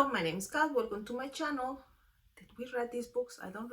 Hello, my name is Kat. Welcome to my channel. Did we read these books? I don't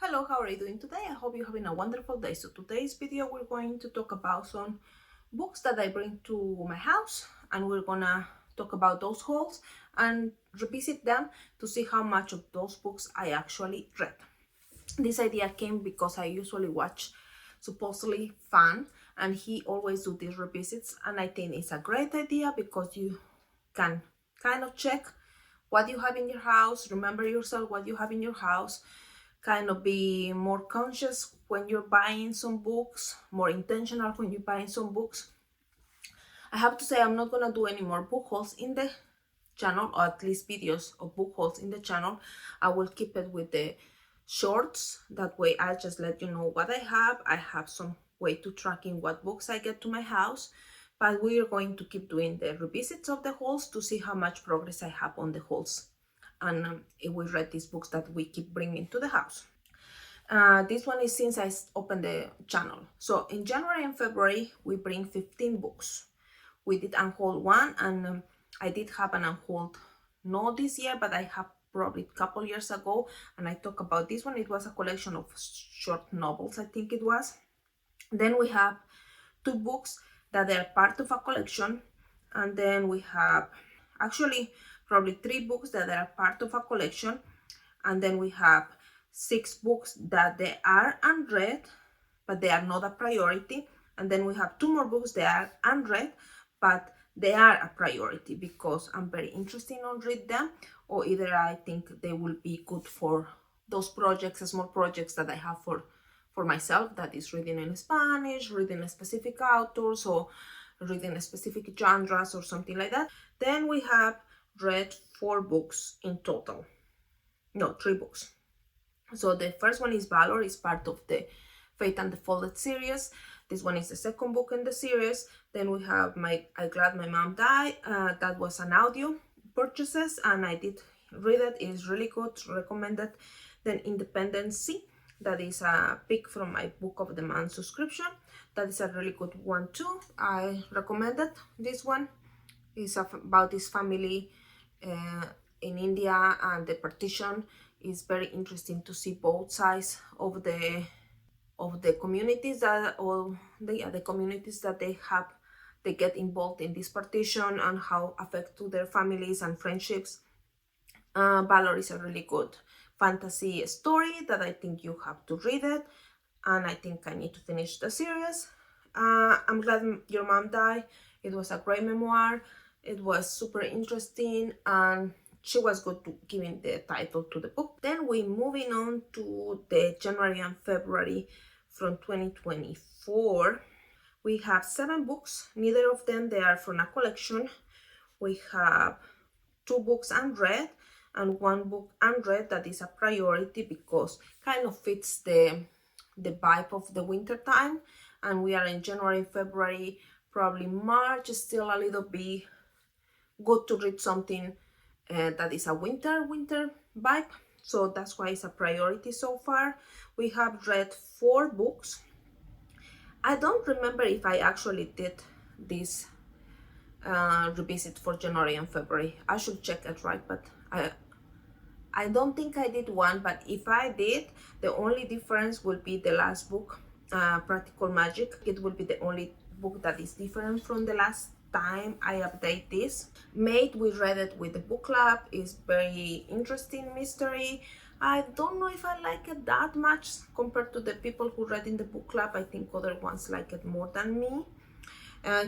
Hello, how are you doing today? I hope you're having a wonderful day. So today's video we're going to talk about some books that I bring to my house, and we're gonna talk about those hauls and revisit them to see how much of those books I actually read. This idea came because I usually watch supposedly Fan, and he always do these revisits, and I think it's a great idea because you can kind of check what you have in your house, remember yourself what you have in your house, kind of be more conscious when you're buying some books, more intentional when you're buying some books. I have to say I'm not gonna do any more book hauls in the channel, or at least videos of book hauls in the channel. I will keep it with the shorts. That way I just let you know what I have. I have some way to tracking what books I get to my house, but we are going to keep doing the revisits of the hauls to see how much progress I have on the hauls, and if we read these books that we keep bringing to the house. This one is since I opened the channel. So in January and February we bring 15 books. We did unhaul one, and I did have an unhauled, not this year, but I have probably a couple years ago, and I talk about this one. It was a collection of short novels, I think it was. Then we have 2 books that are part of a collection, and then we have actually probably 3 books that are part of a collection, and then we have 6 books that they are unread but they are not a priority, and then we have 2 more books that are unread but they are a priority because I'm very interested in read them, or either I think they will be good for those projects, small projects that I have for myself, that is reading in Spanish, reading a specific authors, or reading a specific genres or something like that. Then we have read 4 books in total, no, 3 books. So the first one is Valor, is part of the Fate and the Folded series. This one is the second book in the series. Then we have I Glad My Mom Died. That was an audio purchases, and I did read it. It's really good, recommended. Then Independency, that is a pick from my Book of the Month subscription. That is a really good one too. I recommended this one. It's about this family in India, and the partition is very interesting to see both sides of the communities that, or the communities that they get involved in this partition, and how affect to their families and friendships. Valor is a really good fantasy story that I think you have to read it, and I think I need to finish the series. I'm Glad Your Mom Died. It was a great memoir. It was super interesting, and she was good to giving the title to the book. Then we moving on to the January and February from 2024. We have 7 books. Neither of them they are from a collection. We have 2 books unread and 1 book unread that is a priority because kind of fits the vibe of the winter time, and we are in January, February, probably March, still a little bit good to read something that is a winter vibe, so that's why it's a priority so far. We have read 4 books. I don't remember if I actually did this revisit for January and February. I should check it, right? But I don't think I did one, but if I did, the only difference will be the last book, Practical Magic. It will be the only book that is different from the last time I update this. Made, we read it with the book club. Is very interesting mystery. I don't know if I like it that much compared to the people who read in the book club. I think other ones like it more than me.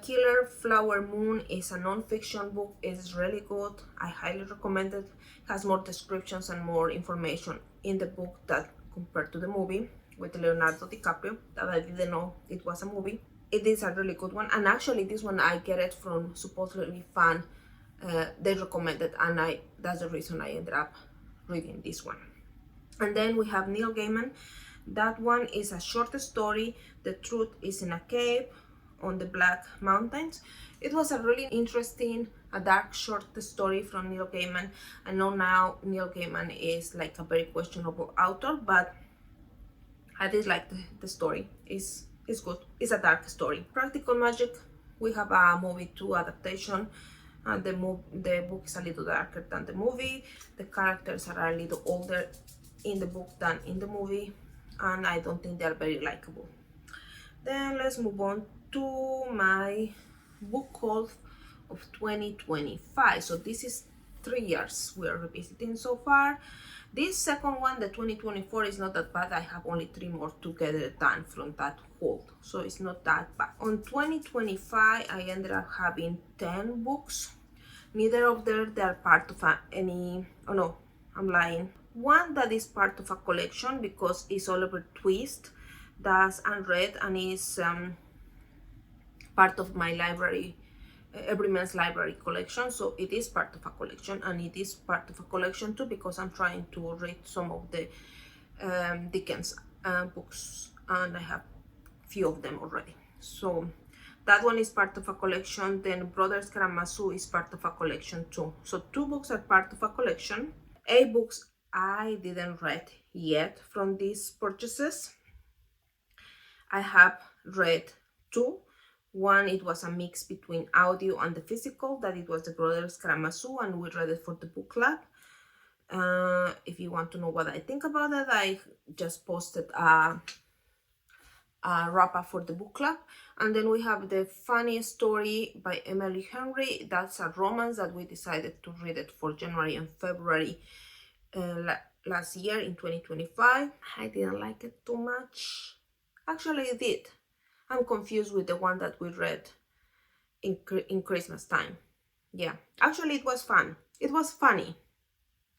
Killer Flower Moon is a non-fiction book. It's really good. I highly recommend it. Has more descriptions and more information in the book that compared to the movie with Leonardo DiCaprio, that I didn't know it was a movie. It is a really good one, and actually this one I get it from supposedly Fan. They recommended, and that's the reason I ended up reading this one. And then we have Neil Gaiman. That one is a short story. The Truth is in a Cave on the Black Mountains. It was a really interesting, a dark short story from Neil Gaiman. I know now Neil Gaiman is like a very questionable author, but I did like the story. It's good. It's a dark story. Practical Magic We have a movie 2 adaptation. The book is a little darker than the movie. The characters are a little older in the book than in the movie, and I don't think they're very likable. Then let's move on to my book haul of 2025. So this is 3 years we are revisiting so far. This second one, the 2024, is not that bad. I have only 3 more to get it done from that haul, so it's not that bad. On 2025, I ended up having 10 books. Neither of them they are part of any. Oh no, I'm lying. One that is part of a collection because it's Oliver Twist. That's unread and is part of my library, Everyman's library collection. So it is part of a collection, and it is part of a collection too because I'm trying to read some of the Dickens books, and I have few of them already. So that one is part of a collection. Then Brothers Karamazov is part of a collection too. So 2 books are part of a collection. 8 books I didn't read yet from these purchases. I have read 2. One, it was a mix between audio and the physical, that it was the Brothers Karamazov, and we read it for the book club. If you want to know what I think about it, I just posted a wrap-up for the book club. And then we have The Funny Story by Emily Henry. That's a romance that we decided to read it for January and February last year in 2025. I didn't like it too much. Actually, I did. I'm confused with the one that we read in Christmas time. Yeah, actually it was fun. It was funny.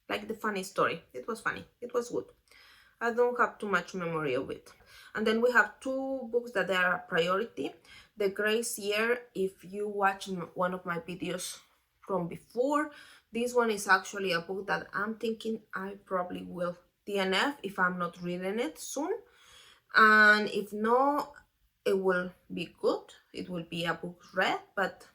Like The Funny Story. It was funny. It was good. I don't have too much memory of it. And then we have 2 books that are a priority. The Grace Year, if you watch one of my videos from before, this one is actually a book that I'm thinking I probably will DNF if I'm not reading it soon. And if no, it will be good. It will be a book read, but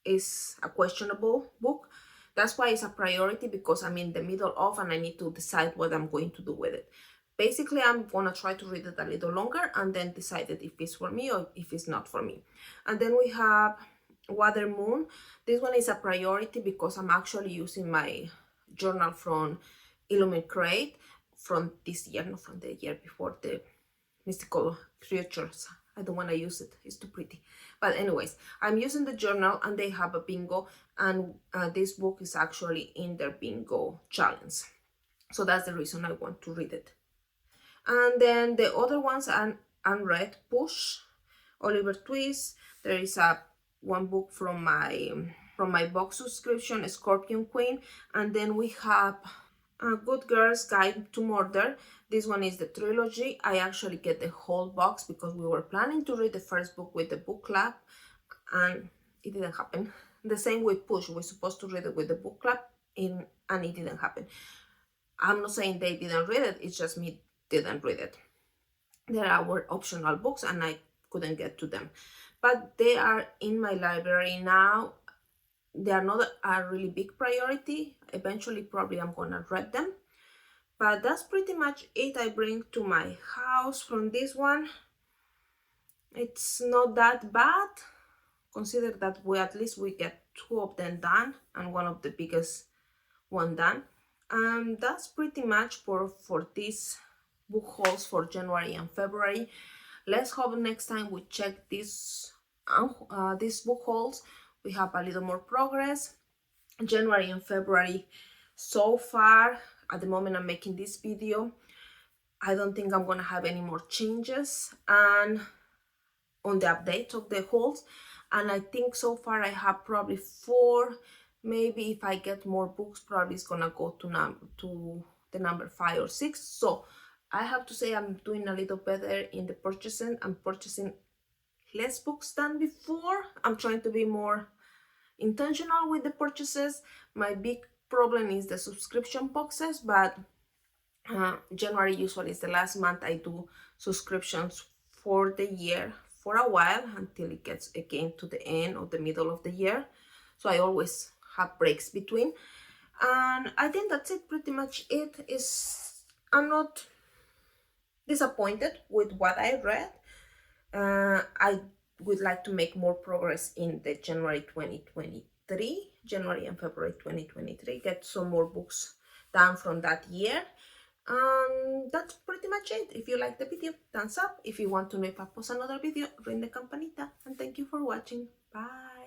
it's a questionable book. That's why it's a priority, because I'm in the middle of and I need to decide what I'm going to do with it. Basically, I'm gonna try to read it a little longer and then decide if it's for me or if it's not for me. And then we have Water Moon. This one is a priority because I'm actually using my journal from Illuminate Crate from this year, not from the year before, the mystical creatures. I don't want to use it, it's too pretty. But anyways, I'm using the journal and they have a bingo, and this book is actually in their bingo challenge. So that's the reason I want to read it. And then the other ones are unread: Push, Oliver Twist. There is one book from my box subscription, Scorpion Queen. And then we have Good Girl's Guide to Murder. This one is the trilogy. I actually get the whole box because we were planning to read the first book with the book club, and it didn't happen. The same with Push. We're supposed to read it with the book club, and it didn't happen. I'm not saying they didn't read it, it's just me didn't read it. There are optional books and I couldn't get to them. But they are in my library now. They are not a really big priority. Eventually, probably I'm gonna read them. But that's pretty much it I bring to my house from this one. It's not that bad. Consider that at least we get 2 of them done and one of the biggest one done. That's pretty much for this book hauls for January and February. Let's hope next time we check these book hauls we have a little more progress. January and February so far, at the moment I'm making this video, I don't think I'm gonna have any more changes and on the update of the hauls. And I think so far I have probably 4. Maybe if I get more books, probably it's gonna go to the number 5 or 6. So I have to say I'm doing a little better in the purchasing. I'm purchasing less books than before. I'm trying to be more intentional with the purchases. My big problem is the subscription boxes, but January usually is the last month I do subscriptions for the year for a while until it gets again to the end or the middle of the year. So I always have breaks between. And I think that's it, pretty much it. I'm not disappointed with what I read. I would like to make more progress in the January and February 2023, get some more books done from that year. That's pretty much it. If you like the video, thumbs up. If you want to know if I post another video, ring the campanita. And thank you for watching. Bye.